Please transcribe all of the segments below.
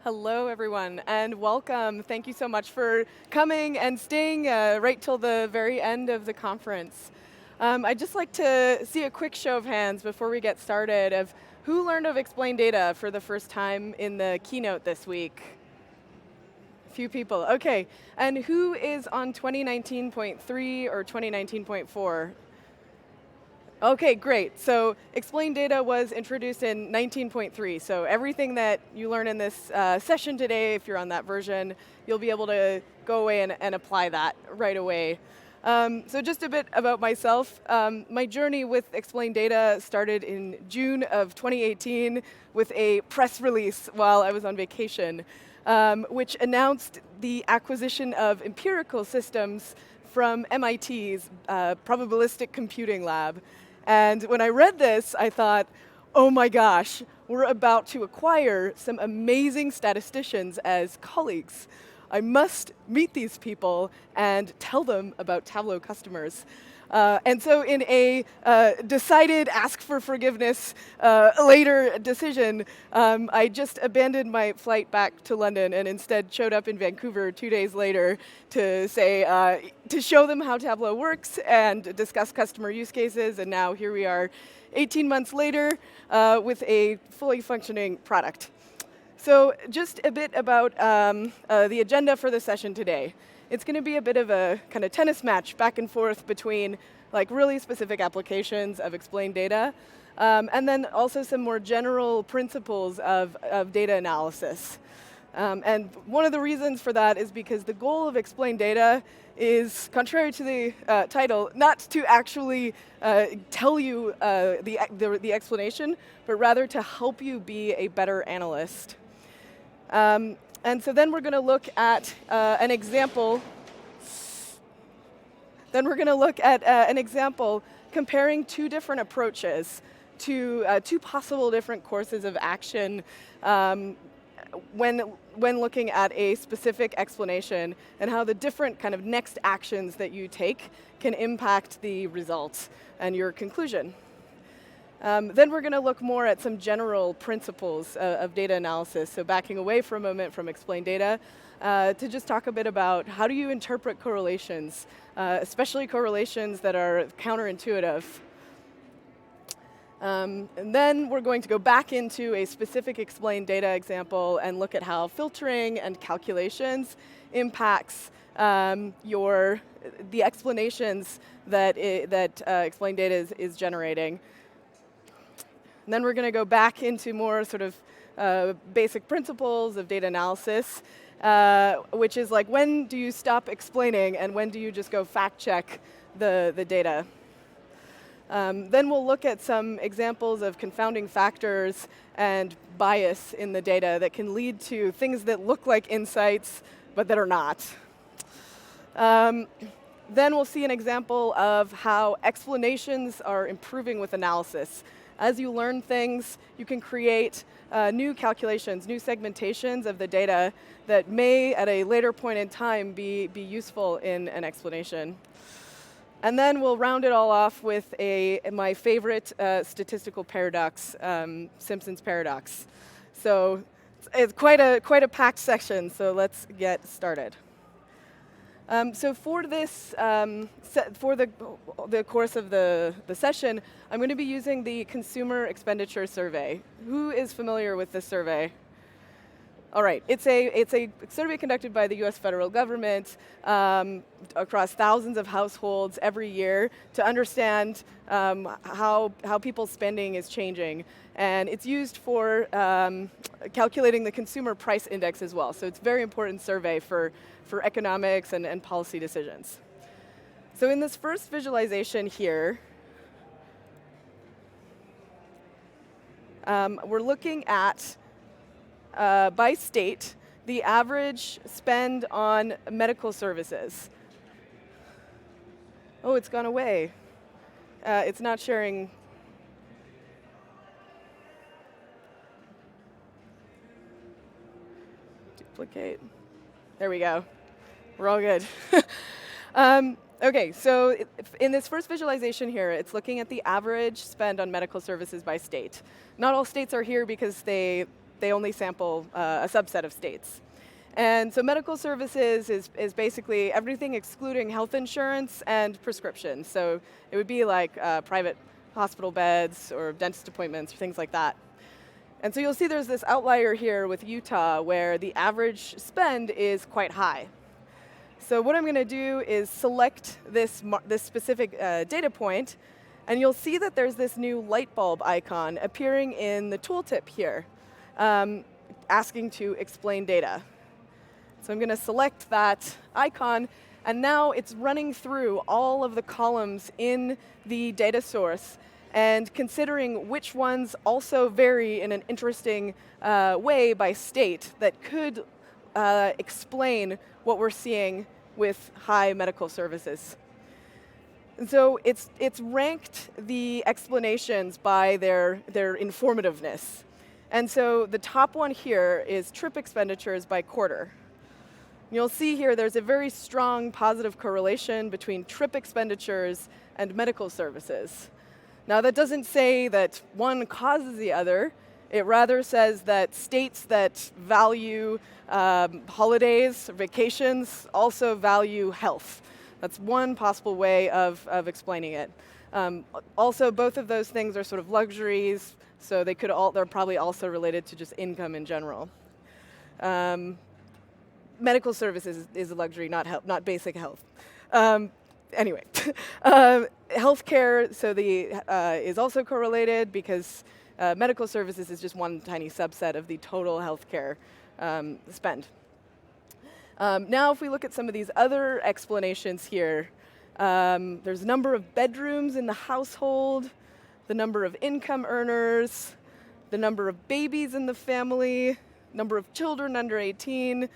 Hello, everyone, and welcome. Thank you so much for coming and staying right till the very end of the conference. I'd just like to see a quick show of hands before we get started of who learned of explain data for the first time in the keynote this week. A few people, okay. And who is on 2019.3 or 2019.4? Okay, great. So explain data was introduced in 19.3. So everything that you learn in this session today, if you're on that version, you'll be able to go away and apply that right away. So just a bit about myself. My journey with explain data started in June of 2018 with a press release while I was on vacation, which announced the acquisition of empirical systems from MIT's probabilistic computing lab. And when I read this, I thought, oh my gosh, we're about to acquire some amazing statisticians as colleagues. I must meet these people and tell them about Tableau customers. And so in a decided ask for forgiveness later decision, I just abandoned my flight back to London and instead showed up in Vancouver 2 days later to say, to show them how Tableau works and discuss customer use cases. And now here we are 18 months later with a fully functioning product. So just a bit about the agenda for the session today. It's going to be a bit of a kind of tennis match back and forth between like really specific applications of explained data, and then also some more general principles of data analysis. And one of the reasons for that is because the goal of explained data is, contrary to the title, not to actually tell you the explanation, but rather to help you be a better analyst. And so then we're going to look at an example. Then we're going to look at an example comparing two different approaches to two possible different courses of action when looking at a specific explanation and how the different kind of next actions that you take can impact the results and your conclusion. Then we're going to look more at some general principles of data analysis, so backing away for a moment from explained data to just talk a bit about how do you interpret correlations, especially correlations that are counterintuitive. And then we're going to go back into a specific explained data example and look at how filtering and calculations impacts the explanations that explained data is generating. And then we're going to go back into more sort of basic principles of data analysis, which is like when do you stop explaining and when do you just go fact check the data. Then we'll look at some examples of confounding factors and bias in the data that can lead to things that look like insights but that are not. Then we'll see an example of how explanations are improving with analysis. As you learn things, you can create new calculations, new segmentations of the data that may, at a later point in time, be useful in an explanation. And then we'll round it all off with my favorite statistical paradox, Simpsons Paradox. So it's quite a packed section, so let's get started. So for this, for the course of the session, I'm going to be using the Consumer Expenditure Survey. Who is familiar with this survey? All right, it's a survey conducted by the U.S. federal government across thousands of households every year to understand how people's spending is changing. And it's used for calculating the consumer price index as well. So it's a very important survey for economics and policy decisions. So in this first visualization here, we're looking at, by state, the average spend on medical services. Oh, it's gone away. It's not sharing. Duplicate. There we go. We're all good. Okay, so in this first visualization here, it's looking at the average spend on medical services by state. Not all states are here because they they only sample a subset of states. And so medical services is basically everything excluding health insurance and prescriptions. So it would be like private hospital beds or dentist appointments or things like that. And so you'll see there's this outlier here with Utah where the average spend is quite high. So what I'm going to do is select this specific data point, and you'll see that there's this new light bulb icon appearing in the tooltip here, asking to explain data. So I'm going to select that icon, and now it's running through all of the columns in the data source and considering which ones also vary in an interesting way by state that could explain what we're seeing with high medical services. And so it's ranked the explanations by their informativeness. And so the top one here is trip expenditures by quarter. You'll see here there's a very strong positive correlation between trip expenditures and medical services. Now that doesn't say that one causes the other. It rather says that states that value holidays, vacations, also value health. That's one possible way of explaining it. Also, both of those things are sort of luxuries, so they're probably also related to just income in general. Medical services is a luxury, not basic health. Anyway, healthcare is also correlated because medical services is just one tiny subset of the total healthcare spend. Now, if we look at some of these other explanations here, there's the number of bedrooms in the household, the number of income earners, the number of babies in the family, number of children under 18,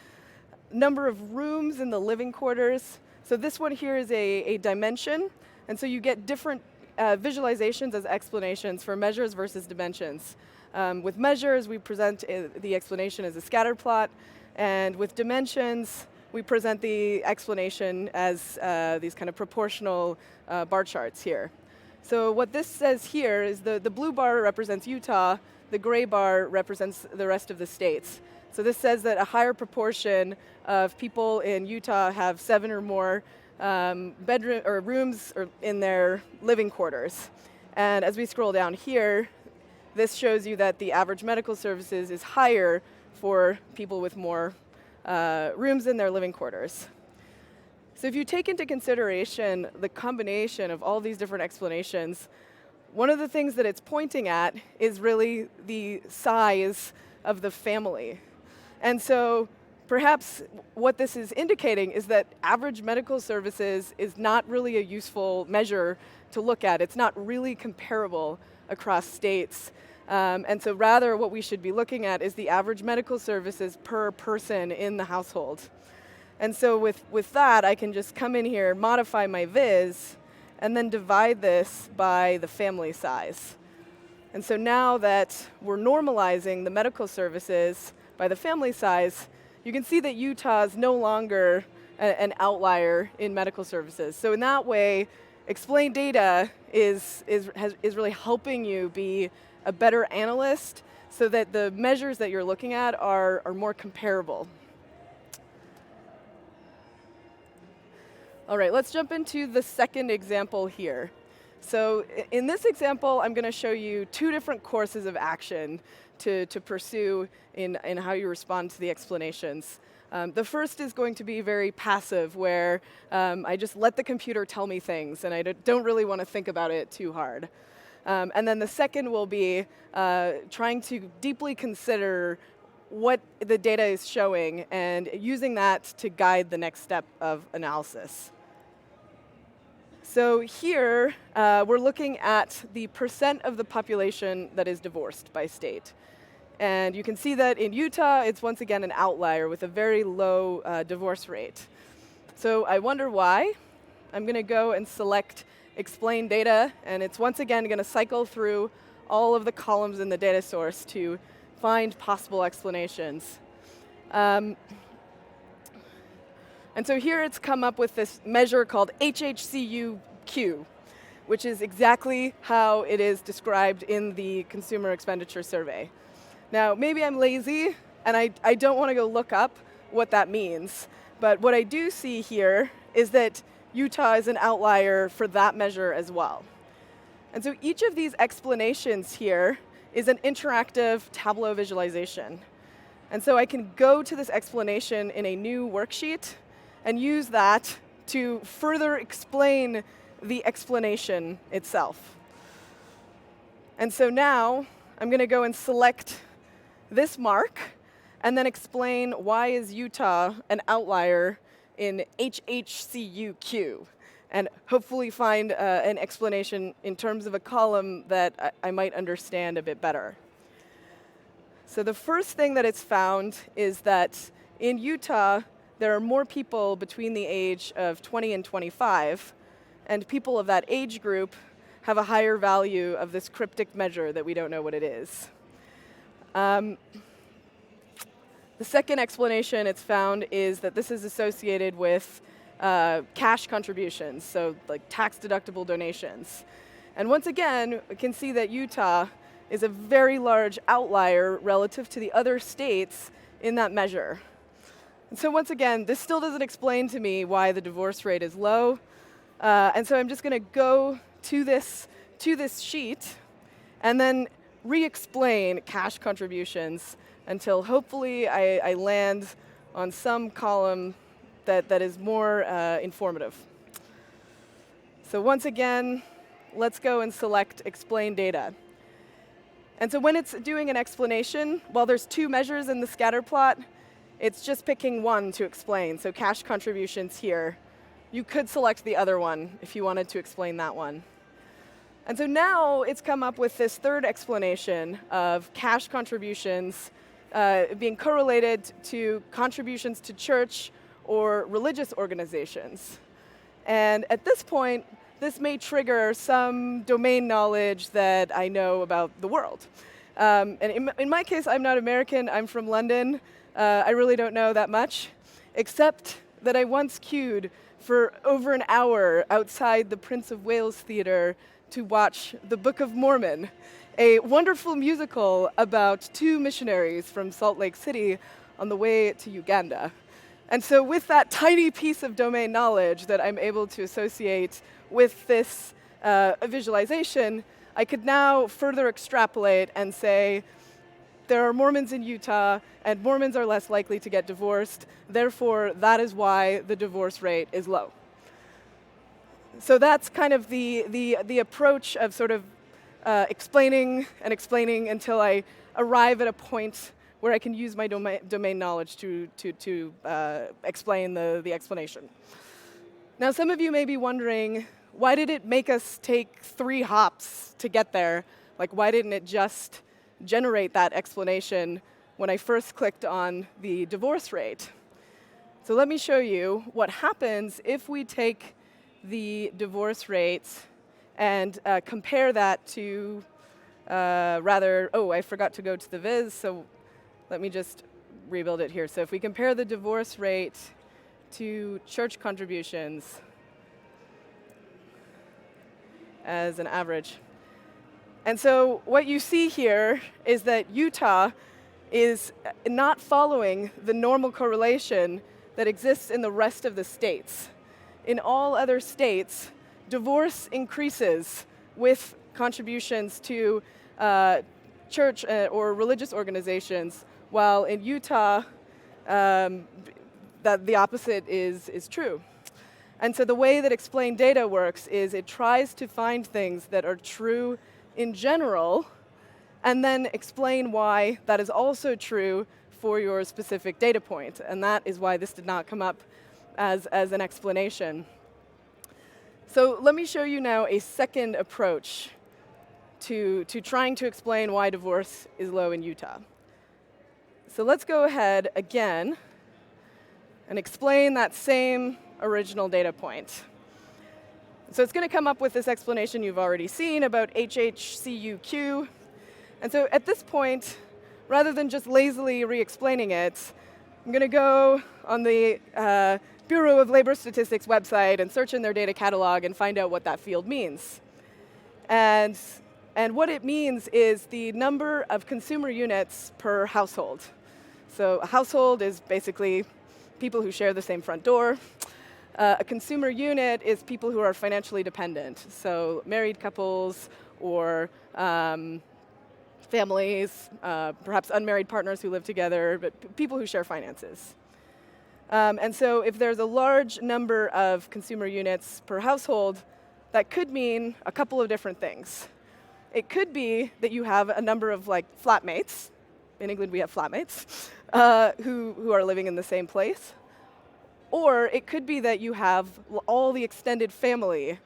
number of rooms in the living quarters. So this one here is a dimension, and so you get different visualizations as explanations for measures versus dimensions. With measures, we present the explanation as a scatter plot, and with dimensions, we present the explanation as these kind of proportional bar charts here. So what this says here is the blue bar represents Utah, the gray bar represents the rest of the states. So this says that a higher proportion of people in Utah have 7 or more bedroom or rooms in their living quarters. And as we scroll down here, this shows you that the average medical services is higher for people with more rooms in their living quarters. So if you take into consideration the combination of all these different explanations, one of the things that it's pointing at is really the size of the family. And so perhaps what this is indicating is that average medical services is not really a useful measure to look at. It's not really comparable across states. And so rather what we should be looking at is the average medical services per person in the household. And so with that, I can just come in here, modify my viz, and then divide this by the family size. And so now that we're normalizing the medical services by the family size, you can see that Utah is no longer an outlier in medical services. So in that way, explained data is really helping you be a better analyst so that the measures that you're looking at are more comparable. All right, let's jump into the second example here. So in this example, I'm going to show you 2 different courses of action to pursue in how you respond to the explanations. The first is going to be very passive, where I just let the computer tell me things, and I don't really want to think about it too hard. And then the second will be trying to deeply consider what the data is showing and using that to guide the next step of analysis. So here, we're looking at the percent of the population that is divorced by state. And you can see that in Utah, it's once again an outlier with a very low divorce rate. So I wonder why. I'm going to go and select Explain Data, and it's once again going to cycle through all of the columns in the data source to find possible explanations. And so here it's come up with this measure called HHCUQ, which is exactly how it is described in the Consumer Expenditure Survey. Now, maybe I'm lazy, and I don't want to go look up what that means. But what I do see here is that Utah is an outlier for that measure as well. And so each of these explanations here is an interactive Tableau visualization. And so I can go to this explanation in a new worksheet and use that to further explain the explanation itself. And so now I'm going to go and select this mark and then explain why is Utah an outlier in HHCUQ, and hopefully find an explanation in terms of a column that I might understand a bit better. So the first thing that it's found is that in Utah, there are more people between the age of 20 and 25, and people of that age group have a higher value of this cryptic measure that we don't know what it is. The second explanation it's found is that this is associated with cash contributions, so like tax-deductible donations. And once again, we can see that Utah is a very large outlier relative to the other states in that measure. And so once again, this still doesn't explain to me why the divorce rate is low. And so I'm just going to go to this sheet and then re-explain cash contributions until hopefully I land on some column that is more informative. So once again, let's go and select Explain Data. And so when it's doing an explanation, while there's two measures in the scatter plot, it's just picking one to explain, so cash contributions here. You could select the other one if you wanted to explain that one. And so now it's come up with this third explanation of cash contributions being correlated to contributions to church or religious organizations. And at this point, this may trigger some domain knowledge that I know about the world. And in my case, I'm not American, I'm from London. I really don't know that much, except that I once queued for over an hour outside the Prince of Wales Theatre to watch The Book of Mormon, a wonderful musical about two missionaries from Salt Lake City on the way to Uganda. And so with that tiny piece of domain knowledge that I'm able to associate with this visualization, I could now further extrapolate and say, there are Mormons in Utah, and Mormons are less likely to get divorced. Therefore, that is why the divorce rate is low. So that's kind of the approach of sort of explaining and explaining until I arrive at a point where I can use my domain knowledge to explain the explanation. Now, some of you may be wondering, why did it make us take 3 hops to get there? Like, why didn't it just generate that explanation when I first clicked on the divorce rate? So let me show you what happens if we take the divorce rate and compare that to I forgot to go to the viz, so let me just rebuild it here. So if we compare the divorce rate to church contributions as an average. And so what you see here is that Utah is not following the normal correlation that exists in the rest of the states. In all other states, divorce increases with contributions to church or religious organizations, while in Utah, that the opposite is true. And so the way that Explain Data works is it tries to find things that are true in general, and then explain why that is also true for your specific data point. And that is why this did not come up as an explanation. So let me show you now a second approach to trying to explain why divorce is low in Utah. So let's go ahead again and explain that same original data point. So it's going to come up with this explanation you've already seen about HHCUQ. And so at this point, rather than just lazily re-explaining it, I'm going to go on the Bureau of Labor Statistics website and search in their data catalog and find out what that field means. And And what it means is the number of consumer units per household. So a household is basically people who share the same front door. A consumer unit is people who are financially dependent, so married couples or families, perhaps unmarried partners who live together, but people who share finances. And so if there's a large number of consumer units per household, that could mean a couple of different things. It could be that you have a number of flatmates. In England, we have flatmates who are living in the same place. Or it could be that you have all the extended family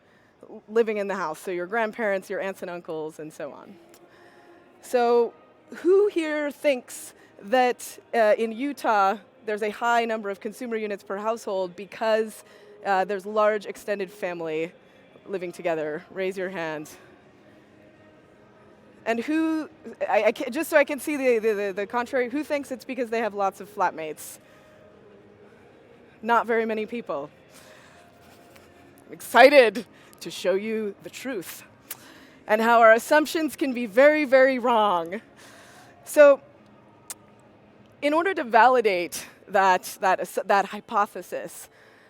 living in the house, so your grandparents, your aunts and uncles, and so on. So who here thinks that in Utah there's a high number of consumer units per household because there's large extended family living together? Raise your hand. And who, just so I can see the contrary, who thinks it's because they have lots of flatmates? Not very many people. I'm excited to show you the truth and how our assumptions can be very, very wrong. So in order to validate that hypothesis,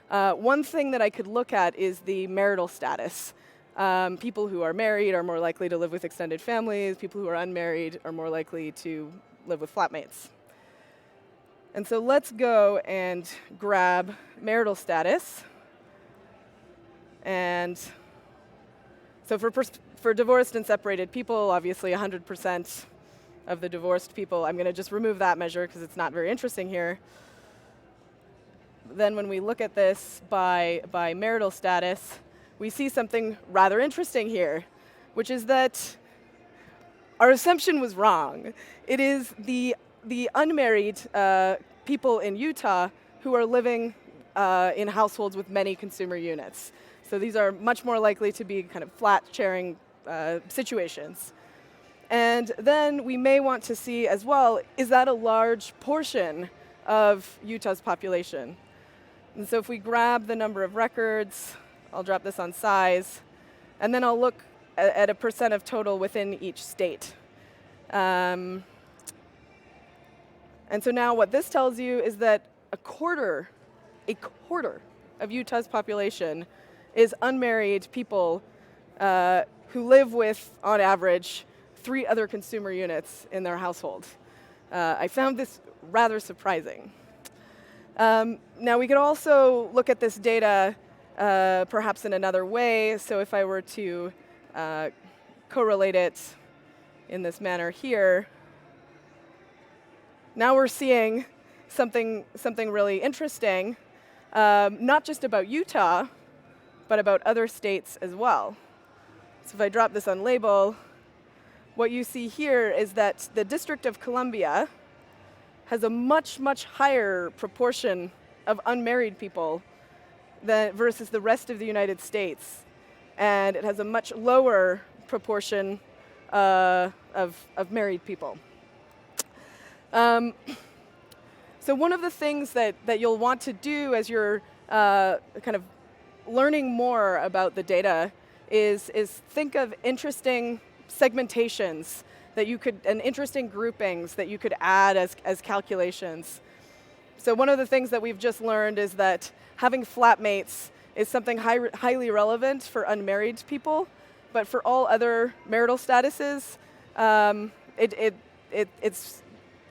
one thing that I could look at is the marital status. People who are married are more likely to live with extended families. People who are unmarried are more likely to live with flatmates. And so let's go and grab marital status. And so for divorced and separated people, obviously 100% of the divorced people, I'm going to just remove that measure because it's not very interesting here. Then when we look at this by marital status, we see something rather interesting here, which is that our assumption was wrong. It is the unmarried people in Utah who are living in households with many consumer units. So these are much more likely to be kind of flat sharing situations. And then we may want to see as well, is that a large portion of Utah's population? And so if we grab the number of records, I'll drop this on size, and then I'll look at a percent of total within each state. And so now what this tells you is that a quarter of Utah's population is unmarried people who live with, on average, 3 other consumer units in their household. I found this rather surprising. Now we could also look at this data perhaps in another way. So if I were to correlate it in this manner here, now we're seeing something really interesting, not just about Utah, but about other states as well. So if I drop this on label, what you see here is that the District of Columbia has a much, much higher proportion of unmarried people versus the rest of the United States. And it has a much lower proportion of married people. So one of the things that you'll want to do as you're kind of learning more about the data is think of interesting segmentations and interesting groupings that you could add as calculations. So one of the things that we've just learned is that having flatmates is something highly relevant for unmarried people, but for all other marital statuses, it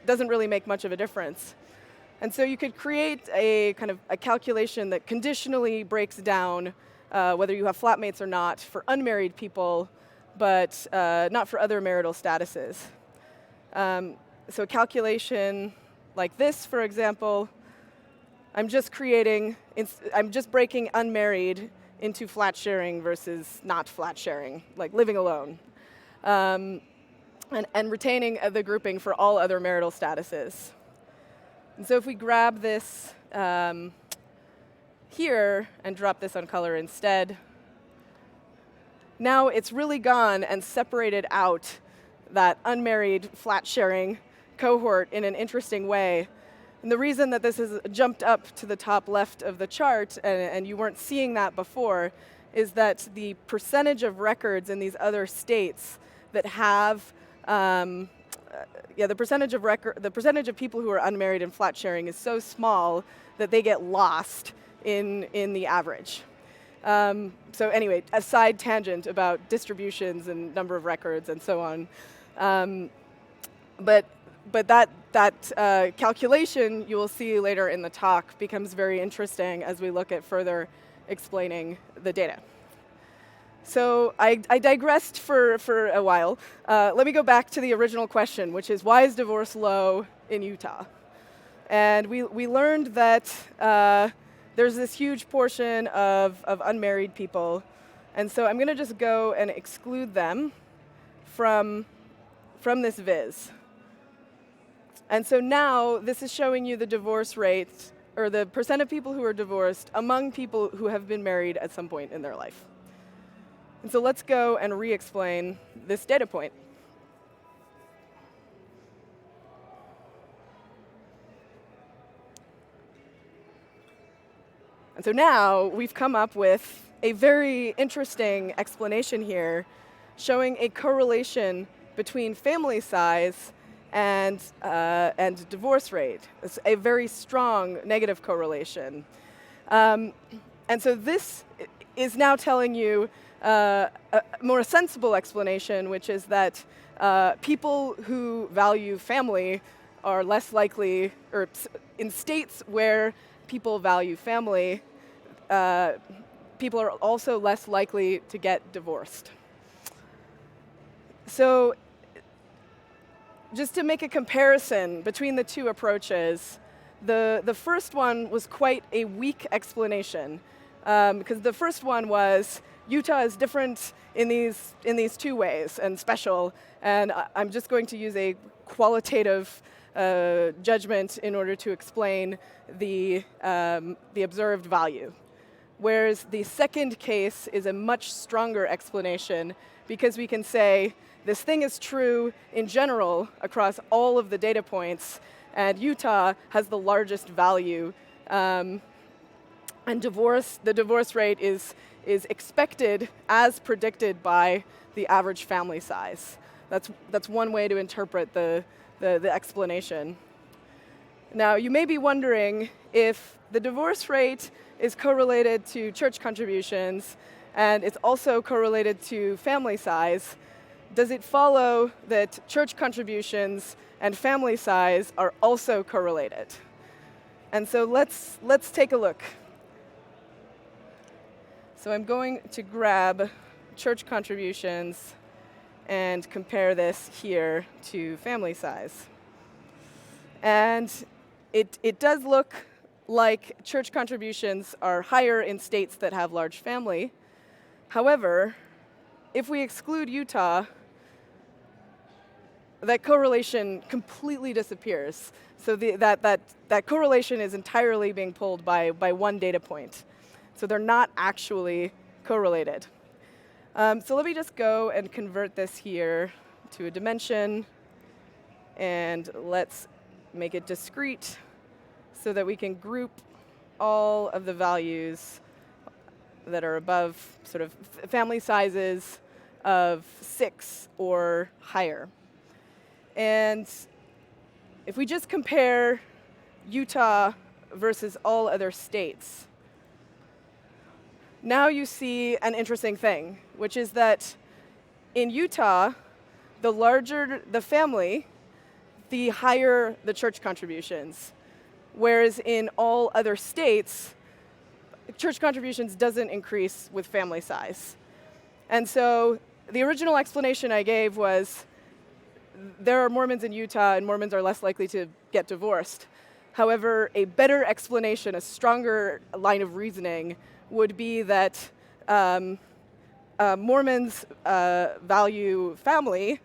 doesn't really make much of a difference. And so you could create a kind of a calculation that conditionally breaks down whether you have flatmates or not for unmarried people, but not for other marital statuses. So a calculation like this, for example, I'm just breaking unmarried into flat sharing versus not flat sharing, like living alone, and retaining the grouping for all other marital statuses. And so if we grab this here and drop this on color instead, now it's really gone and separated out that unmarried flat sharing cohort in an interesting way. And the reason that this has jumped up to the top left of the chart, and you weren't seeing that before, is that the percentage of records in these other states that have the percentage of people who are unmarried in flat sharing is so small that they get lost in the average. So anyway, a side tangent about distributions and number of records and so on. But that calculation, you will see later in the talk, becomes very interesting as we look at further explaining the data. So I digressed for a while. Let me go back to the original question, which is, why is divorce low in Utah? And we learned that there's this huge portion of unmarried people. And so I'm going to just go and exclude them from this viz. And so now this is showing you the divorce rate, or the percent of people who are divorced among people who have been married at some point in their life. And so let's go and re-explain this data point. And so now we've come up with a very interesting explanation here, showing a correlation between family size and divorce rate. It's a very strong negative correlation. And so this is now telling you a more sensible explanation, which is that people who value family are less likely, or in states where people value family, people are also less likely to get divorced. So just to make a comparison between the two approaches, the first one was quite a weak explanation, because the first one was Utah is different in these two ways and special, and I'm just going to use a qualitative judgment in order to explain the observed value. Whereas the second case is a much stronger explanation, because we can say this thing is true in general across all of the data points, and Utah has the largest value, and the divorce rate is expected as predicted by the average family size. That's one way to interpret the explanation. Now, you may be wondering if the divorce rate is correlated to church contributions and it's also correlated to family size, does it follow that church contributions and family size are also correlated? And so let's take a look. So I'm going to grab church contributions and compare this here to family size. And it does look like church contributions are higher in states that have large family. However, if we exclude Utah, that correlation completely disappears. So that correlation is entirely being pulled by one data point. So they're not actually correlated. So let me just go and convert this here to a dimension, and let's make it discrete so that we can group all of the values that are above sort of family sizes of 6 or higher. And if we just compare Utah versus all other states, now you see an interesting thing, which is that in Utah, the larger the family, the higher the church contributions. Whereas in all other states, church contributions doesn't increase with family size. And so the original explanation I gave was there are Mormons in Utah and Mormons are less likely to get divorced. However, a better explanation, a stronger line of reasoning, would be that Mormons value family,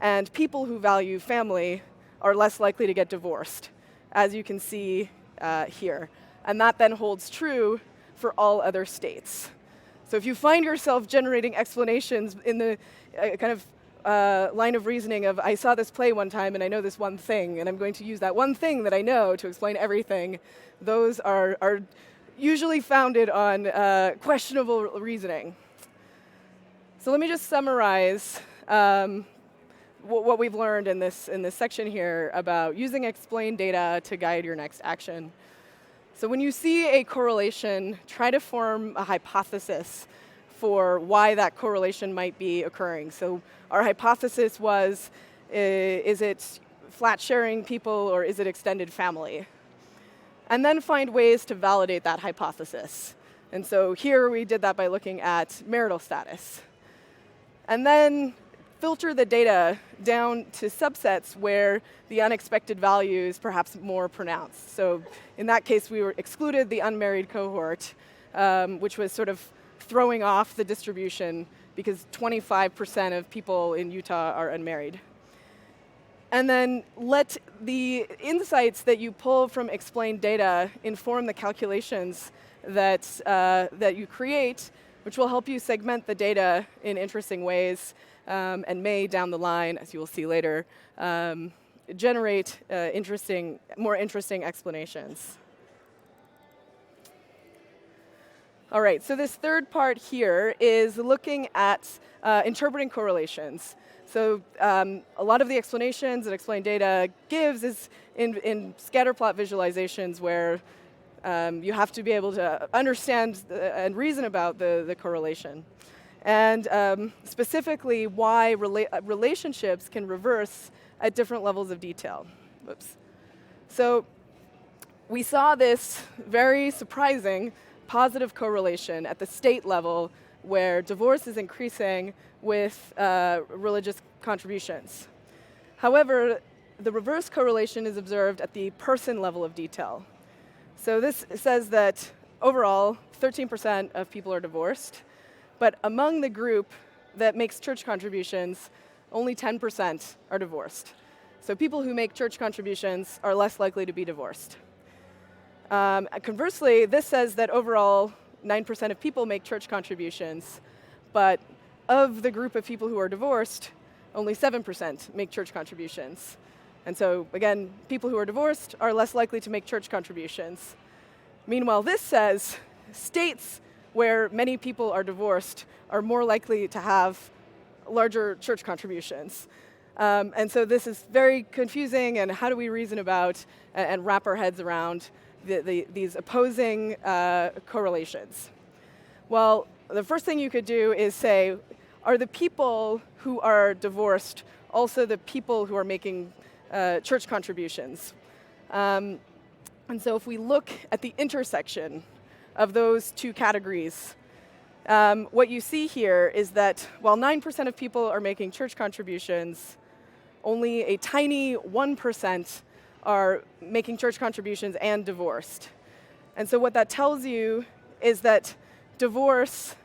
and people who value family are less likely to get divorced, as you can see here. And that then holds true for all other states. So if you find yourself generating explanations in the kind of line of reasoning of, I saw this play one time and I know this one thing, and I'm going to use that one thing that I know to explain everything, those are usually founded on questionable reasoning. So let me just summarize what we've learned in this section here about using explained data to guide your next action. So when you see a correlation, try to form a hypothesis for why that correlation might be occurring. So our hypothesis was, is it flat sharing people or is it extended family? And then find ways to validate that hypothesis. And so here we did that by looking at marital status. And then filter the data down to subsets where the unexpected value is perhaps more pronounced. So in that case, we excluded the unmarried cohort, which was sort of throwing off the distribution because 25% of people in Utah are unmarried. And then let the insights that you pull from explained data inform the calculations that you create, which will help you segment the data in interesting ways and may, down the line, as you will see later, generate more interesting explanations. All right, so this third part here is looking at interpreting correlations. So a lot of the explanations that explained data gives is in scatterplot visualizations where you have to be able to understand and reason about the correlation. And specifically why relationships can reverse at different levels of detail. Whoops. So we saw this very surprising positive correlation at the state level where divorce is increasing with religious contributions. However, the reverse correlation is observed at the person level of detail. So this says that overall, 13% of people are divorced, but among the group that makes church contributions, only 10% are divorced. So people who make church contributions are less likely to be divorced. Conversely, this says that overall, 9% of people make church contributions, but of the group of people who are divorced, only 7% make church contributions. And so, again, people who are divorced are less likely to make church contributions. Meanwhile, this says states where many people are divorced are more likely to have larger church contributions. And so this is very confusing, and how do we reason about and wrap our heads around these opposing correlations? Well, the first thing you could do is say, are the people who are divorced also the people who are making church contributions? And so if we look at the intersection of those two categories, what you see here is that while 9% of people are making church contributions, only a tiny 1% are making church contributions and divorced. And so what that tells you is that divorce,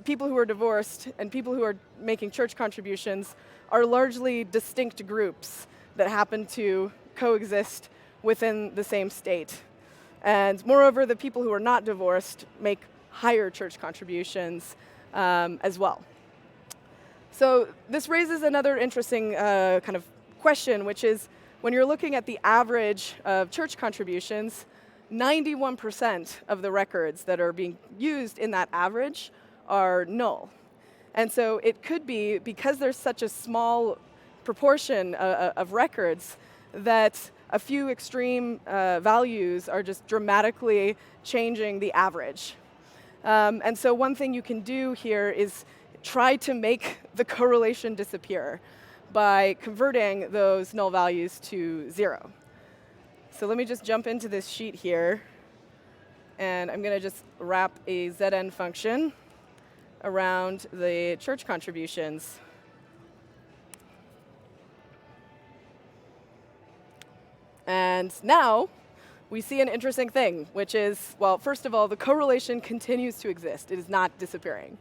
people who are divorced and people who are making church contributions are largely distinct groups that happen to coexist within the same state. And moreover, the people who are not divorced make higher church contributions as well. So this raises another interesting kind of question, which is when you're looking at the average of church contributions, 91% of the records that are being used in that average are null. And so it could be, because there's such a small proportion of records, that a few extreme values are just dramatically changing the average. And so one thing you can do here is try to make the correlation disappear by converting those null values to 0. So let me just jump into this sheet here, and I'm going to just wrap a Zn function around the church contributions. And now we see an interesting thing, which is, well, first of all, the correlation continues to exist. It is not disappearing.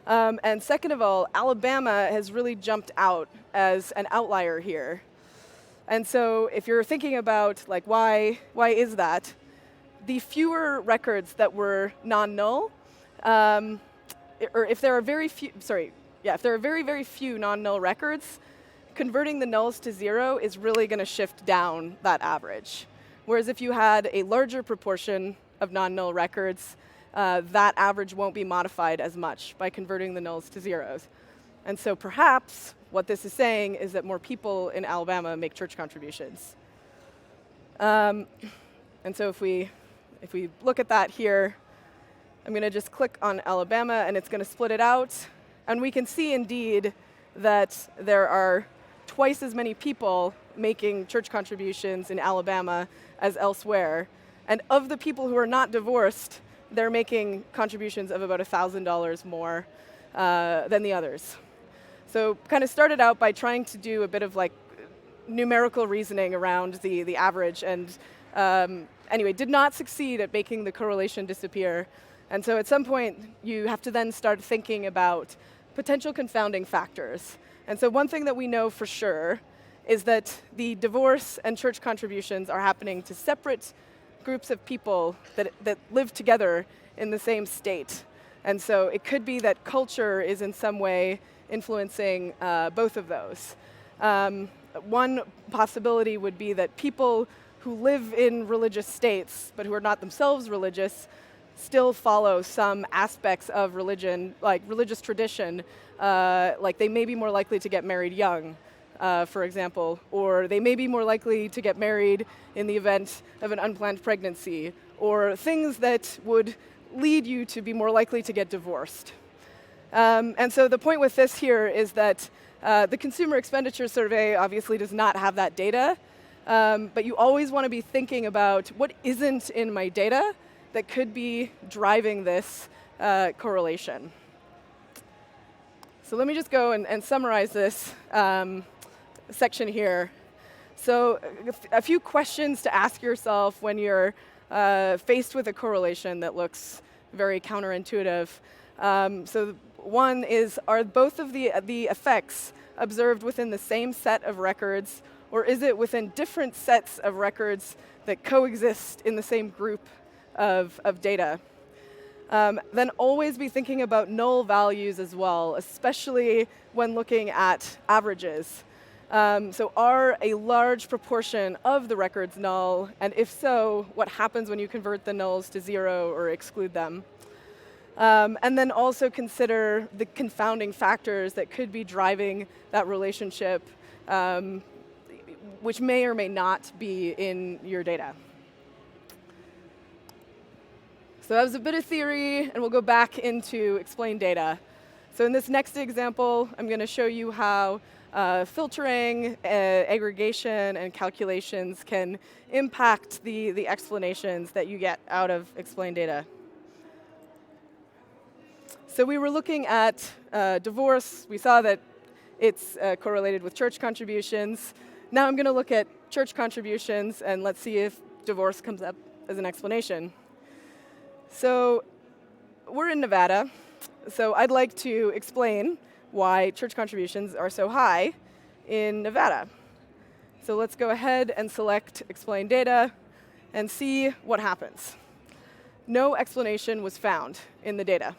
And second of all, Alabama has really jumped out as an outlier here. And so if you're thinking about, like, why is that? The fewer records that were non-null, or if there are very few, if there are very, very few non-null records, converting the nulls to 0 is really going to shift down that average. Whereas if you had a larger proportion of non-null records, that average won't be modified as much by converting the nulls to zeros. And so perhaps what this is saying is that more people in Alabama make church contributions. And so if we look at that here, I'm going to just click on Alabama, and it's going to split it out. And we can see, indeed, that there are twice as many people making church contributions in Alabama as elsewhere. And of the people who are not divorced, they're making contributions of about $1,000 more than the others. So kind of started out by trying to do a bit of like numerical reasoning around the average, and anyway, did not succeed at making the correlation disappear. And so at some point, you have to then start thinking about potential confounding factors. And so one thing that we know for sure is that the divorce and church contributions are happening to separate groups of people that live together in the same state. And so it could be that culture is in some way influencing both of those. One possibility would be that people who live in religious states, but who are not themselves religious, still follow some aspects of religion, like religious tradition, like they may be more likely to get married young, for example, or they may be more likely to get married in the event of an unplanned pregnancy, or things that would lead you to be more likely to get divorced. And so the point with this here is that the Consumer Expenditure Survey obviously does not have that data, but you always want to be thinking about what isn't in my data that could be driving this correlation. So let me just go and summarize this section here. So a few questions to ask yourself when you're faced with a correlation that looks very counterintuitive. So one is, are both of the effects observed within the same set of records, or is it within different sets of records that coexist in the same group of data? Then always be thinking about null values as well, especially when looking at averages. So are a large proportion of the records null, and if so, what happens when you convert the nulls to 0 or exclude them? And then also consider the confounding factors that could be driving that relationship, which may or may not be in your data. So that was a bit of theory, and we'll go back into explain data. So in this next example, I'm going to show you how filtering, aggregation, and calculations can impact the explanations that you get out of explain data. So we were looking at divorce. We saw that it's correlated with church contributions. Now I'm going to look at church contributions, and let's see if divorce comes up as an explanation. So we're in Nevada, so I'd like to explain why church contributions are so high in Nevada. So let's go ahead and select explain data and see what happens. No explanation was found in the data.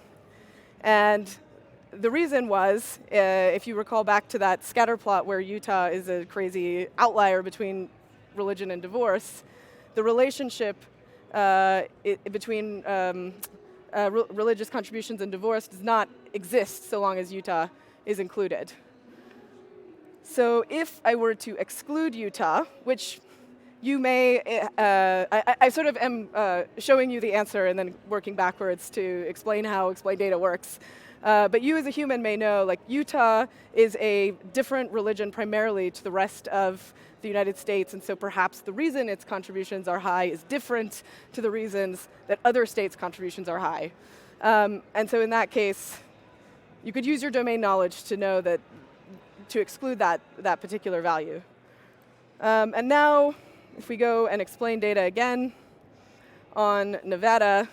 And the reason was, if you recall back to that scatter plot where Utah is a crazy outlier between religion and divorce, the relationship between religious contributions and divorce does not exist so long as Utah is included. So if I were to exclude Utah, which you may, I sort of am showing you the answer and then working backwards to explain how explain data works. But you as a human may know, like, Utah is a different religion primarily to the rest of the United States, and so perhaps the reason its contributions are high is different to the reasons that other states' contributions are high. And so in that case, you could use your domain knowledge to know that, to exclude that particular value. And now, if we go and explain data again on Nevada,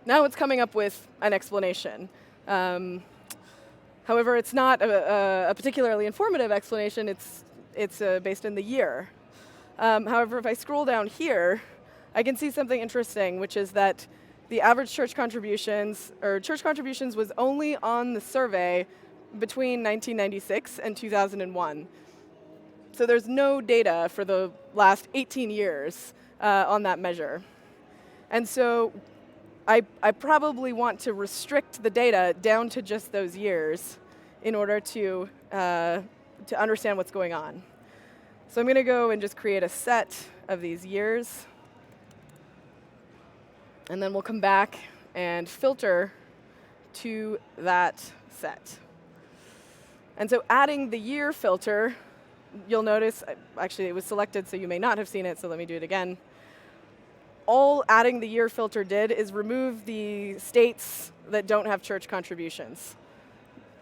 now it's coming up with an explanation. However, it's not a particularly informative explanation. It's based in the year. However, if I scroll down here, I can see something interesting, which is that the average church contributions was only on the survey between 1996 and 2001. So there's no data for the last 18 years on that measure. And so I probably want to restrict the data down to just those years in order to understand what's going on. So I'm going to go and just create a set of these years. And then we'll come back and filter to that set. And so adding the year filter, you'll notice, actually it was selected so you may not have seen it, so let me do it again. All adding the year filter did is remove the states that don't have church contributions.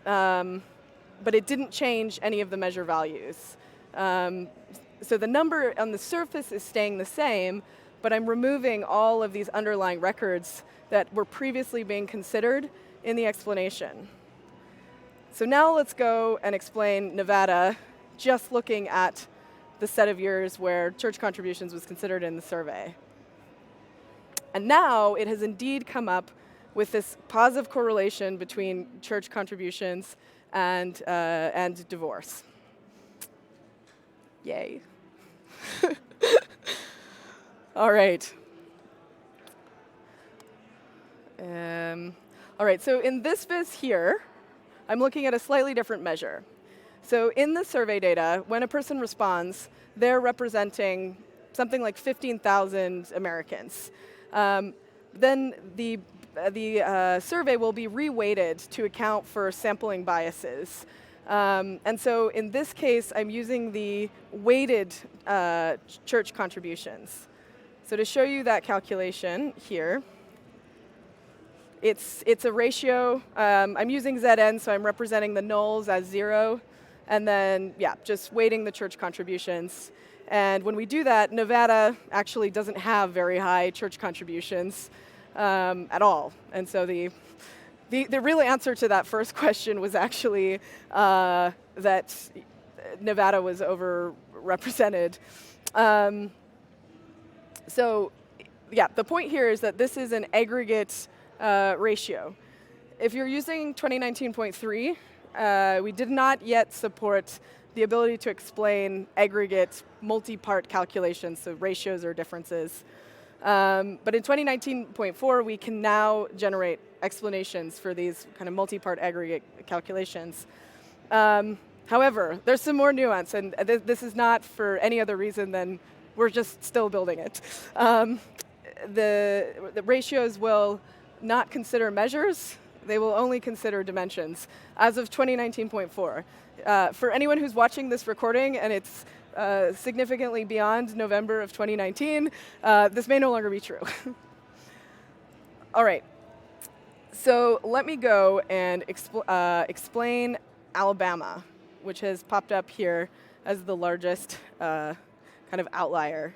But it didn't change any of the measure values. So the number on the surface is staying the same, but I'm removing all of these underlying records that were previously being considered in the explanation. So now let's go and explain Nevada, just looking at the set of years where church contributions was considered in the survey. And now it has indeed come up with this positive correlation between church contributions and divorce. Yay. All right. All right, so in this viz here, I'm looking at a slightly different measure. So in the survey data, when a person responds, they're representing something like 15,000 Americans. Then the survey will be reweighted to account for sampling biases. And so in this case, I'm using the weighted church contributions. So to show you that calculation here, it's a ratio. I'm using Zn, so I'm representing the nulls as 0. And then, yeah, just weighting the church contributions. And when we do that, Nevada actually doesn't have very high church contributions at all. And so the real answer to that first question was actually that Nevada was overrepresented. So yeah, the point here is that this is an aggregate ratio. If you're using 2019.3, we did not yet support the ability to explain aggregate multi-part calculations, so ratios or differences. But in 2019.4, we can now generate explanations for these kind of multi-part aggregate calculations. However, there's some more nuance, and this is not for any other reason than we're just still building it. The ratios will not consider measures. They will only consider dimensions as of 2019.4. For anyone who's watching this recording and it's significantly beyond November of 2019, this may no longer be true. All right. So let me go and explain Alabama, which has popped up here as the largest kind of outlier.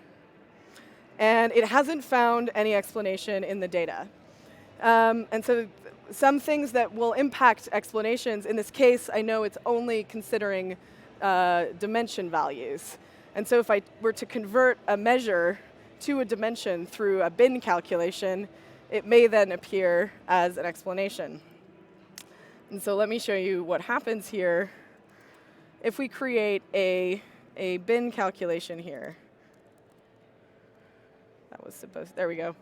And it hasn't found any explanation in the data. And so some things that will impact explanations, in this case, I know it's only considering dimension values. And so if I were to convert a measure to a dimension through a bin calculation, it may then appear as an explanation. And so let me show you what happens here if we create a bin calculation here. That was supposed, there we go.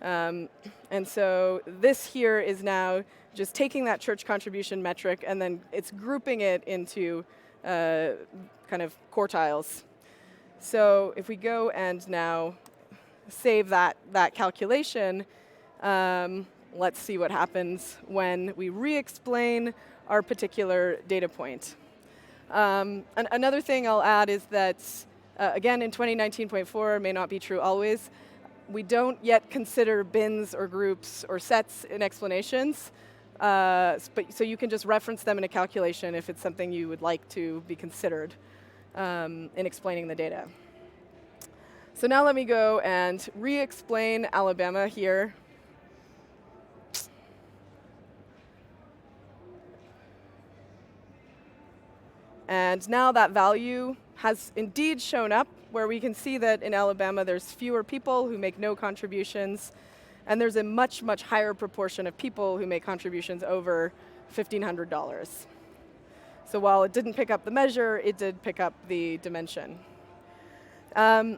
And so this here is now just taking that church contribution metric and then it's grouping it into kind of quartiles. So if we go and now save that calculation, let's see what happens when we re-explain our particular data point. Another thing I'll add is that, again, in 2019.4, may not be true always, we don't yet consider bins or groups or sets in explanations, so you can just reference them in a calculation if it's something you would like to be considered in explaining the data. So now let me go and re-explain Alabama here. And now that value has indeed shown up, where we can see that in Alabama there's fewer people who make no contributions, and there's a much, much higher proportion of people who make contributions over $1,500. So while it didn't pick up the measure, it did pick up the dimension. Now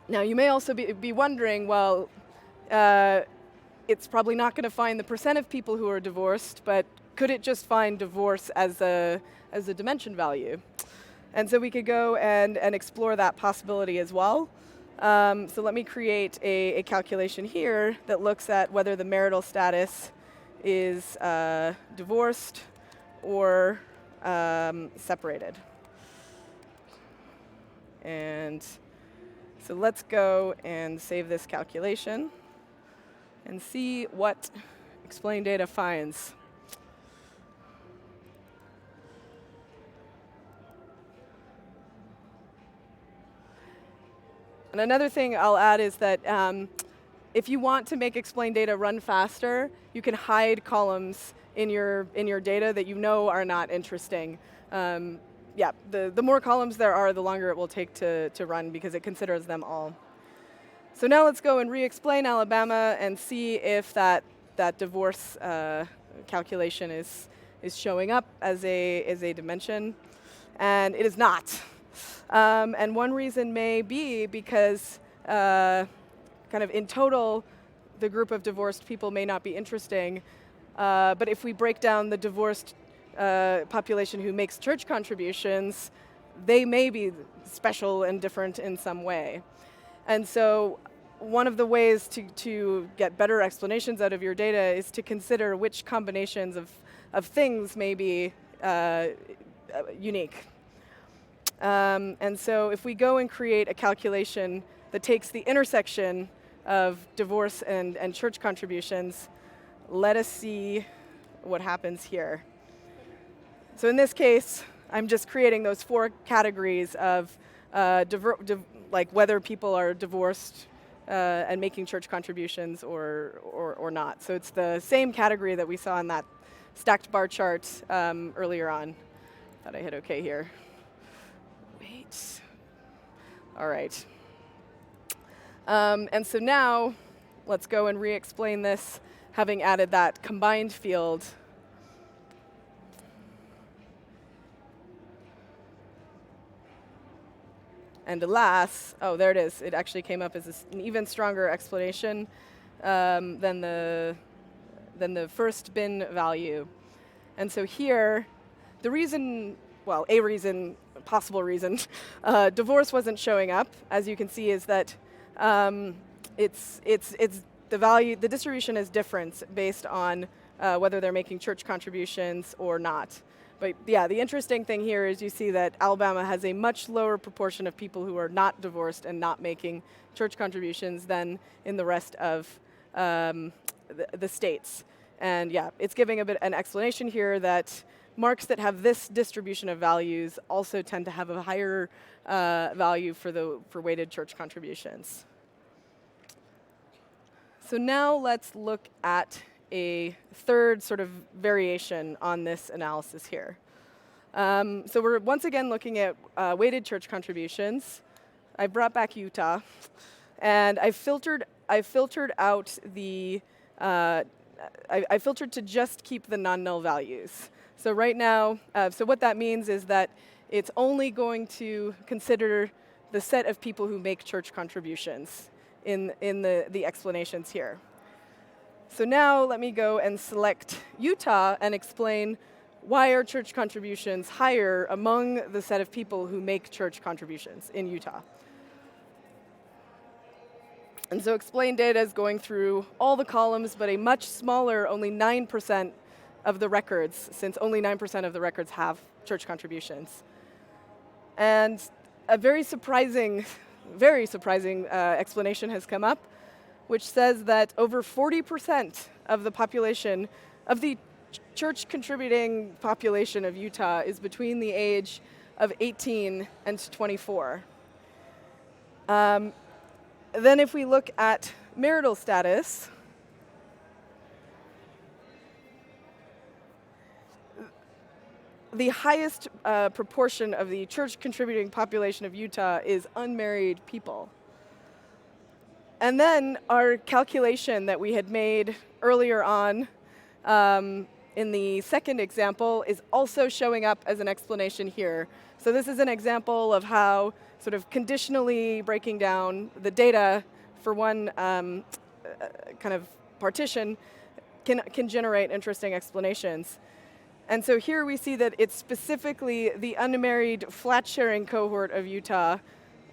you may also be wondering, well, it's probably not going to find the percent of people who are divorced, but could it just find divorce as a dimension value? And so we could go and explore that possibility as well. So let me create a calculation here that looks at whether the marital status is divorced or separated. And so let's go and save this calculation and see what explain data finds. And another thing I'll add is that if you want to make explain data run faster, you can hide columns in your data that you know are not interesting. Yeah, the more columns there are, the longer it will take to run because it considers them all. So now let's go and re-explain Alabama and see if that divorce calculation is showing up as a dimension, and it is not. And one reason may be because kind of in total, the group of divorced people may not be interesting. But if we break down the divorced population who makes church contributions, they may be special and different in some way. And so one of the ways to get better explanations out of your data is to consider which combinations of things may be unique. And so if we go and create a calculation that takes the intersection of divorce and church contributions, let us see what happens here. So in this case, I'm just creating those 4 categories of like whether people are divorced and making church contributions or not. So it's the same category that we saw in that stacked bar chart earlier on. Thought I hit OK here. Wait. All right. And so now, let's go and re-explain this, having added that combined field. And alas, oh, there it is. It actually came up as an even stronger explanation than the first bin value. And so here, the reason, well, a reason, possible reason, divorce wasn't showing up, as you can see, is that it's the value, the distribution is different based on whether they're making church contributions or not. But yeah, the interesting thing here is you see that Alabama has a much lower proportion of people who are not divorced and not making church contributions than in the rest of the states. And yeah, it's giving an explanation here that marks that have this distribution of values also tend to have a higher value for weighted church contributions. So now let's look at a third sort of variation on this analysis here. So we're once again looking at weighted church contributions. I brought back Utah, and I filtered out the I filtered to just keep the non-null values. So right now, so what that means is that it's only going to consider the set of people who make church contributions in the explanations here. So now let me go and select Utah and explain why are church contributions higher among the set of people who make church contributions in Utah. And so explain data is going through all the columns, but a much smaller, only 9% of the records, since only 9% of the records have church contributions. And a very surprising explanation has come up, which says that over 40% of the population, of the church contributing population of Utah is between the age of 18 and 24. Then if we look at marital status, the highest proportion of the church contributing population of Utah is unmarried people. And then our calculation that we had made earlier on in the second example is also showing up as an explanation here. So this is an example of how sort of conditionally breaking down the data for one kind of partition can generate interesting explanations. And so here we see that it's specifically the unmarried flat-sharing cohort of Utah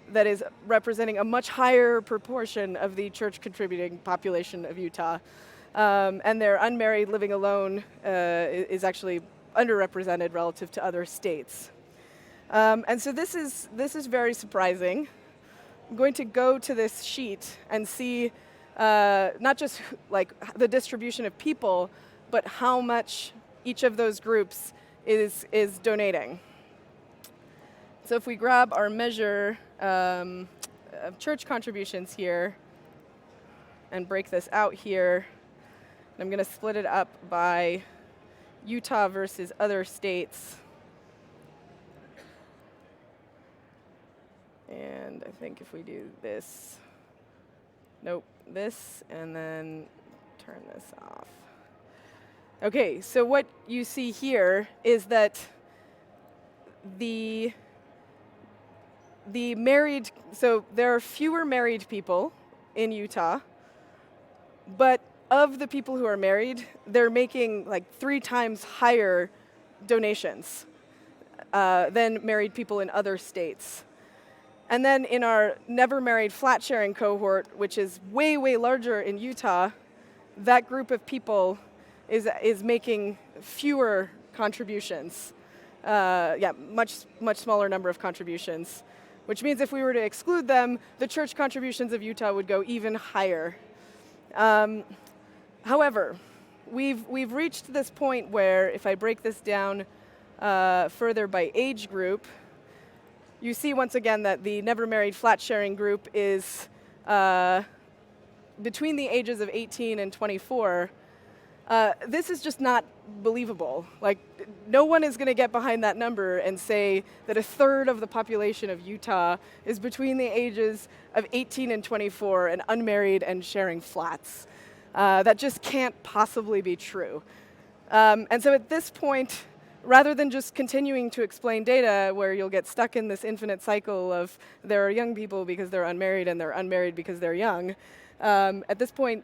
that is representing a much higher proportion of the church-contributing population of Utah. And their unmarried living alone is actually underrepresented relative to other states. And so this is very surprising. I'm going to go to this sheet and see not just like the distribution of people, but how much each of those groups is donating. So if we grab our measure of church contributions here and break this out here, I'm going to split it up by Utah versus other states. And I think if we do this, this, and then turn this off. Okay, so what you see here is that the married, so there are fewer married people in Utah, but of the people who are married, they're making like 3 times higher donations than married people in other states. And then in our never married flat sharing cohort, which is way, way larger in Utah, that group of people is making fewer contributions. Much smaller number of contributions, which means if we were to exclude them, the church contributions of Utah would go even higher. However, we've reached this point where if I break this down further by age group, you see once again that the never married flat sharing group is between the ages of 18 and 24. This is just not believable. Like, no one is going to get behind that number and say that 1/3 of the population of Utah is between the ages of 18 and 24 and unmarried and sharing flats. That just can't possibly be true. And so at this point, rather than just continuing to explain data where you'll get stuck in this infinite cycle of there are young people because they're unmarried and they're unmarried because they're young, at this point,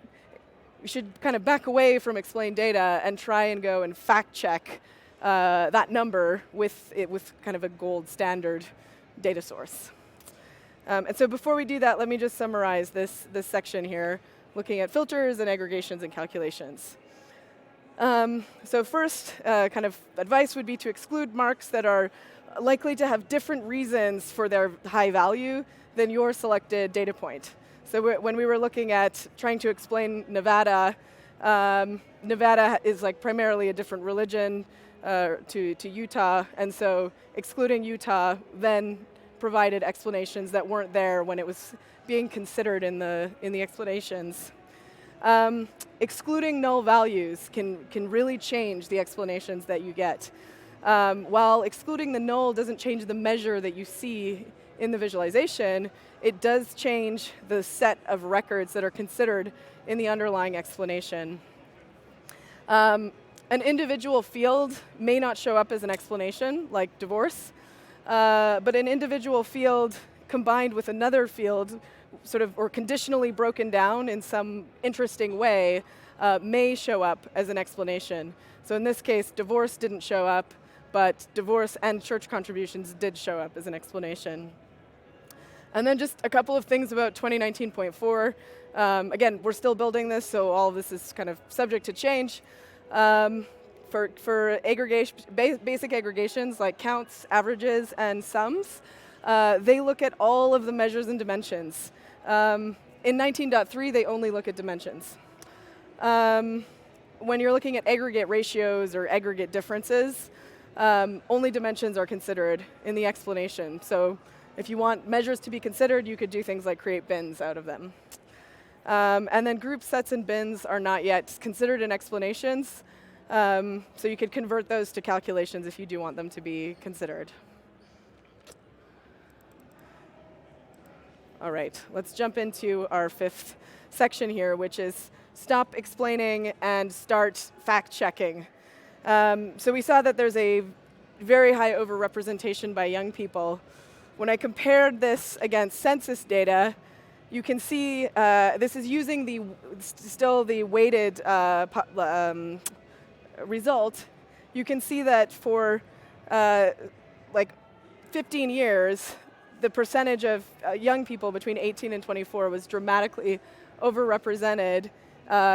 we should kind of back away from explained data and try and go and fact check that number with kind of a gold standard data source. And so before we do that, let me just summarize this section here, looking at filters and aggregations and calculations. So first, kind of advice would be to exclude marks that are likely to have different reasons for their high value than your selected data point. So when we were looking at trying to explain Nevada, Nevada is like primarily a different religion to Utah, and so excluding Utah then provided explanations that weren't there when it was being considered in the explanations. Excluding null values can really change the explanations that you get. While excluding the null doesn't change the measure that you see in the visualization, it does change the set of records that are considered in the underlying explanation. An individual field may not show up as an explanation, like divorce, but an individual field combined with another field sort of, or conditionally broken down in some interesting way, may show up as an explanation. So in this case, divorce didn't show up, but divorce and church contributions did show up as an explanation. And then just a couple of things about 2019.4. Again, we're still building this, so all of this is kind of subject to change. For aggregation, basic aggregations like counts, averages, and sums, they look at all of the measures and dimensions. In 19.3, they only look at dimensions. When you're looking at aggregate ratios or aggregate differences, only dimensions are considered in the explanation. So if you want measures to be considered, you could do things like create bins out of them. And then group sets and bins are not yet considered in explanations. So you could convert those to calculations if you do want them to be considered. All right, let's jump into our 5th section here, which is stop explaining and start fact-checking. So we saw that there's a very high overrepresentation by young people. When I compared this against census data, you can see this is using still the weighted result. You can see that for like 15 years, the percentage of young people between 18 and 24 was dramatically overrepresented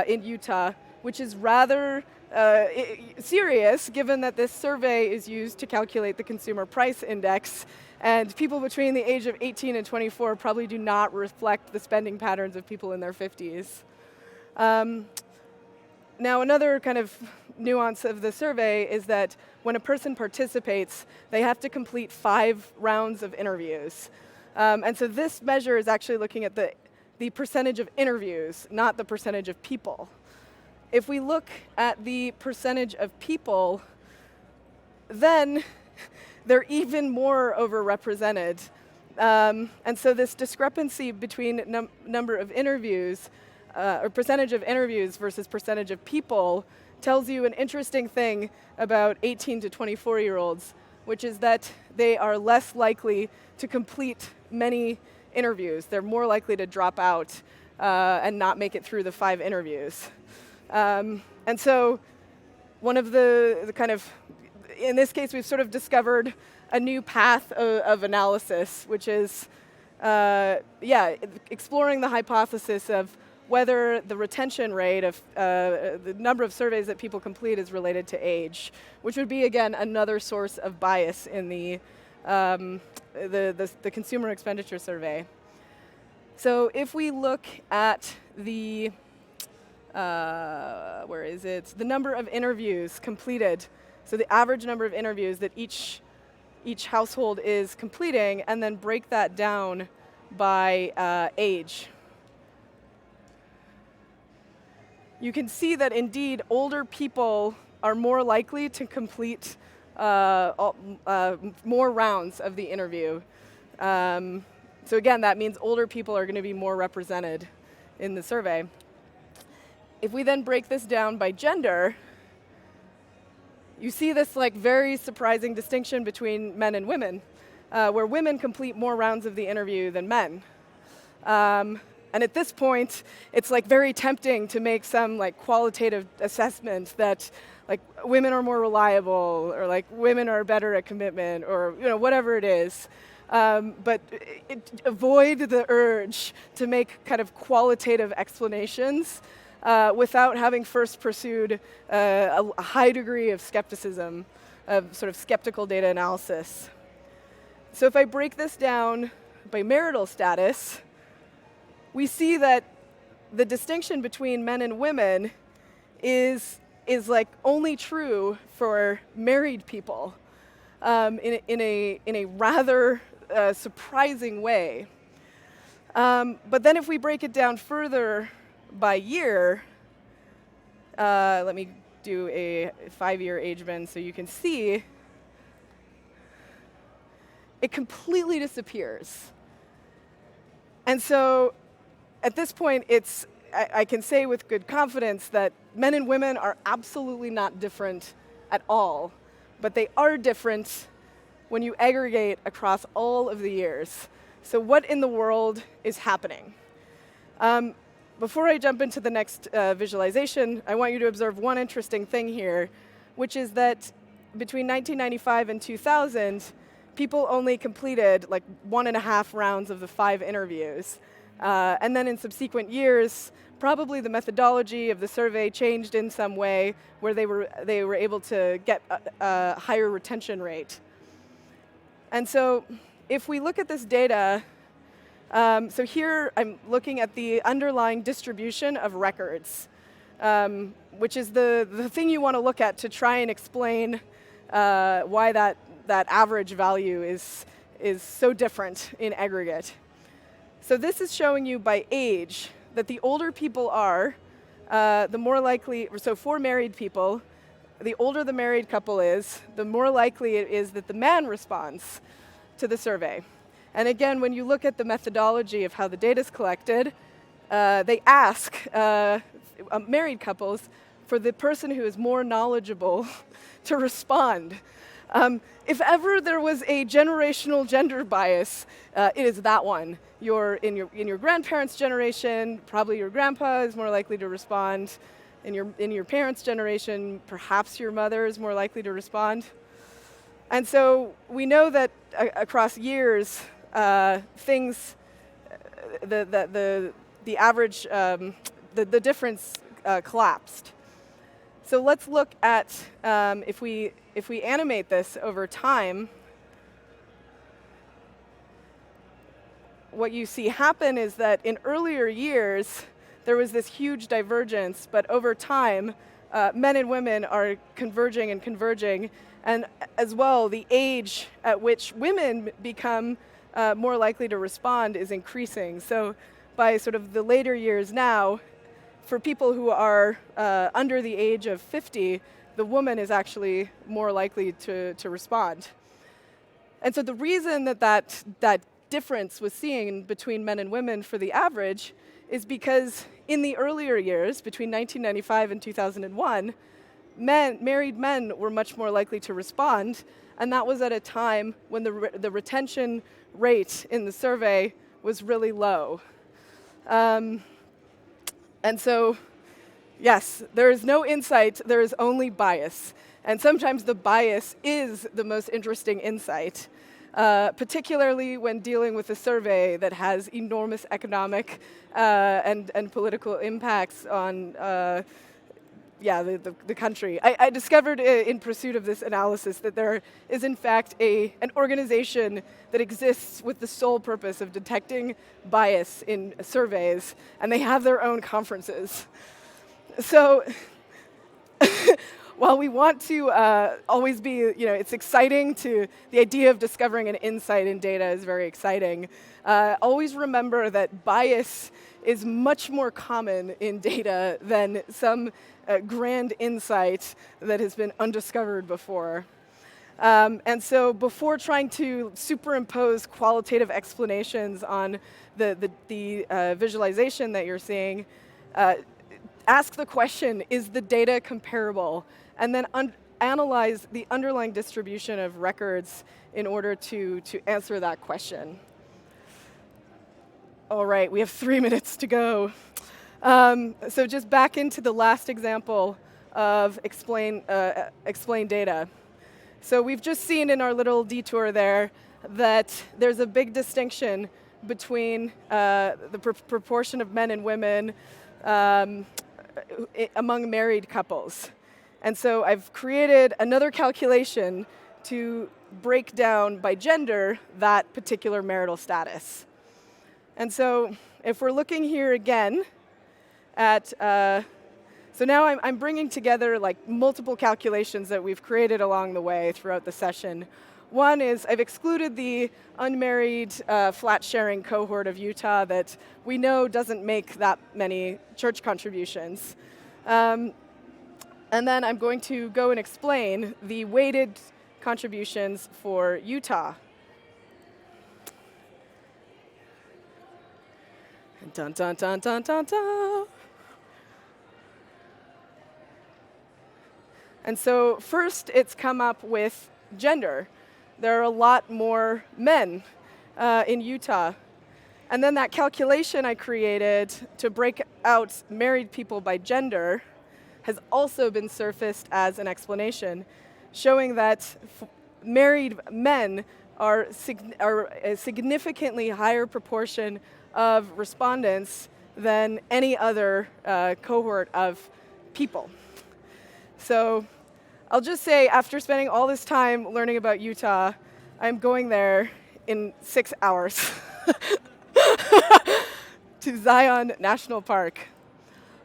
in Utah, which is rather serious, given that this survey is used to calculate the consumer price index, and people between the age of 18 and 24 probably do not reflect the spending patterns of people in their 50s. Now, another kind of nuance of the survey is that when a person participates, they have to complete 5 rounds of interviews. And so this measure is actually looking at the percentage of interviews, not the percentage of people. If we look at the percentage of people, then they're even more overrepresented. And so this discrepancy between number of interviews, or percentage of interviews versus percentage of people, tells you an interesting thing about 18 to 24-year-olds, which is that they are less likely to complete many interviews. They're more likely to drop out and not make it through the 5 interviews. And so one of the kind of, in this case, we've sort of discovered a new path of analysis, which is, exploring the hypothesis of whether the retention rate of the number of surveys that people complete is related to age, which would be, again, another source of bias in the Consumer Expenditure Survey. So if we look at the, where is it? The number of interviews completed, so the average number of interviews that each household is completing, and then break that down by age. You can see that indeed older people are more likely to complete more rounds of the interview. So again, that means older people are going to be more represented in the survey. If we then break this down by gender, you see this like very surprising distinction between men and women, where women complete more rounds of the interview than men. And at this point, it's like very tempting to make some like qualitative assessment that like women are more reliable, or like women are better at commitment, or whatever it is. But avoid the urge to make kind of qualitative explanations without having first pursued a high degree of skepticism, of sort of skeptical data analysis. So if I break this down by marital status, we see that the distinction between men and women is like only true for married people in a rather surprising way. But then if we break it down further by year, let me do a 5-year age band so you can see, it completely disappears. And so at this point, I can say with good confidence that men and women are absolutely not different at all, but they are different when you aggregate across all of the years. So what in the world is happening? Before I jump into the next visualization, I want you to observe one interesting thing here, which is that between 1995 and 2000, people only completed like 1.5 rounds of the 5 interviews. And then in subsequent years, probably the methodology of the survey changed in some way where they were able to get a higher retention rate. And so if we look at this data, so here I'm looking at the underlying distribution of records, which is the thing you want to look at to try and explain why that average value is so different in aggregate. So this is showing you by age that the older people are, the more likely, so for married people, the older the married couple is, the more likely it is that the man responds to the survey. And again, when you look at the methodology of how the data is collected, they ask married couples for the person who is more knowledgeable to respond. If ever there was a generational gender bias, it is that one. In your grandparents' generation, probably your grandpa is more likely to respond. In your parents' generation, perhaps your mother is more likely to respond. And so we know that across years, things, the average, the difference collapsed. So let's look at if we animate this over time. What you see happen is that in earlier years, there was this huge divergence, but over time, men and women are converging and converging, and as well, the age at which women become more likely to respond is increasing. So by sort of the later years now, for people who are under the age of 50, the woman is actually more likely to respond. And so the reason that difference was seen between men and women for the average is because in the earlier years, between 1995 and 2001, married men were much more likely to respond, and that was at a time when the retention rate in the survey was really low. And so, yes, there is no insight, there is only bias. And sometimes the bias is the most interesting insight, particularly when dealing with a survey that has enormous economic and political impacts on the country. I discovered in pursuit of this analysis that there is in fact an organization that exists with the sole purpose of detecting bias in surveys, and they have their own conferences. So while we want to always be, it's exciting the idea of discovering an insight in data is very exciting. Always remember that bias is much more common in data than some grand insight that has been undiscovered before. And so before trying to superimpose qualitative explanations on the visualization that you're seeing, ask the question, is the data comparable? And then analyze the underlying distribution of records in order to answer that question. All right, we have 3 minutes to go. So just back into the last example of explain data. So we've just seen in our little detour there that there's a big distinction between the proportion of men and women among married couples. And so I've created another calculation to break down by gender that particular marital status. And so if we're looking here again at, so now I'm bringing together like multiple calculations that we've created along the way throughout the session. One is I've excluded the unmarried flat sharing cohort of Utah that we know doesn't make that many church contributions. And then I'm going to go and explain the weighted contributions for Utah. Dun, dun, dun, dun, dun, dun. And so first, it's come up with gender. There are a lot more men in Utah. And then that calculation I created to break out married people by gender has also been surfaced as an explanation, showing that married men are a significantly higher proportion of respondents than any other cohort of people. So I'll just say, after spending all this time learning about Utah, I'm going there in 6 hours to Zion National Park.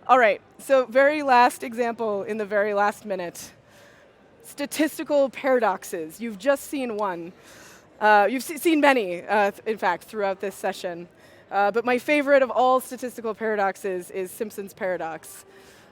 All right, so very last example in the very last minute. Statistical paradoxes. You've just seen one. You've seen many, in fact, throughout this session. But my favorite of all statistical paradoxes is Simpsons Paradox.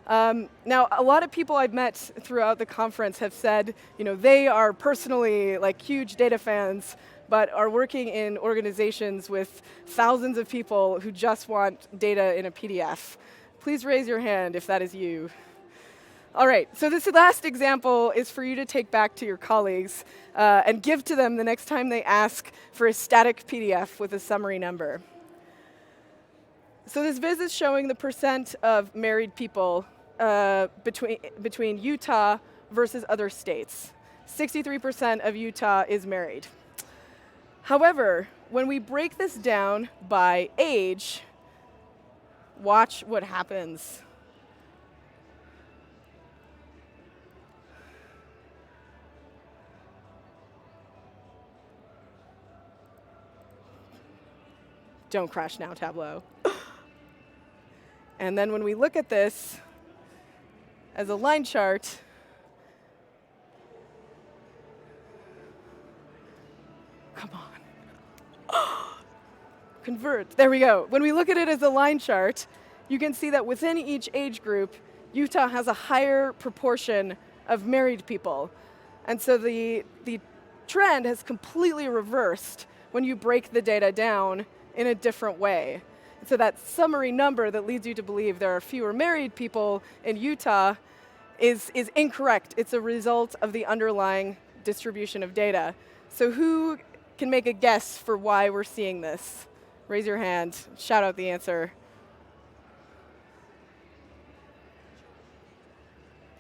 Now, a lot of people I've met throughout the conference have said, they are personally like huge data fans, but are working in organizations with thousands of people who just want data in a PDF. Please raise your hand if that is you. All right, so this last example is for you to take back to your colleagues and give to them the next time they ask for a static PDF with a summary number. So this viz is showing the percent of married people between Utah versus other states. 63% of Utah is married. However, when we break this down by age, watch what happens. Don't crash now, Tableau. And then when we look at this as a line chart, come on. Convert. There we go. When we look at it as a line chart, you can see that within each age group, Utah has a higher proportion of married people. And so the trend has completely reversed when you break the data down in a different way. So that summary number that leads you to believe there are fewer married people in Utah is incorrect. It's a result of the underlying distribution of data. So who can make a guess for why we're seeing this? Raise your hand, shout out the answer.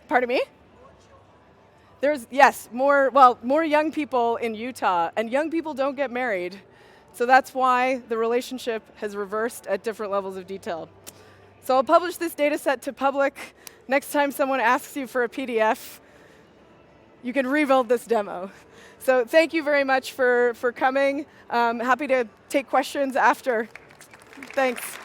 Pardon me? There's, yes, more young people in Utah, and young people don't get married. So that's why the relationship has reversed at different levels of detail. So I'll publish this data set to public. Next time someone asks you for a PDF, you can rebuild this demo. So thank you very much for coming. Happy to take questions after. Thanks.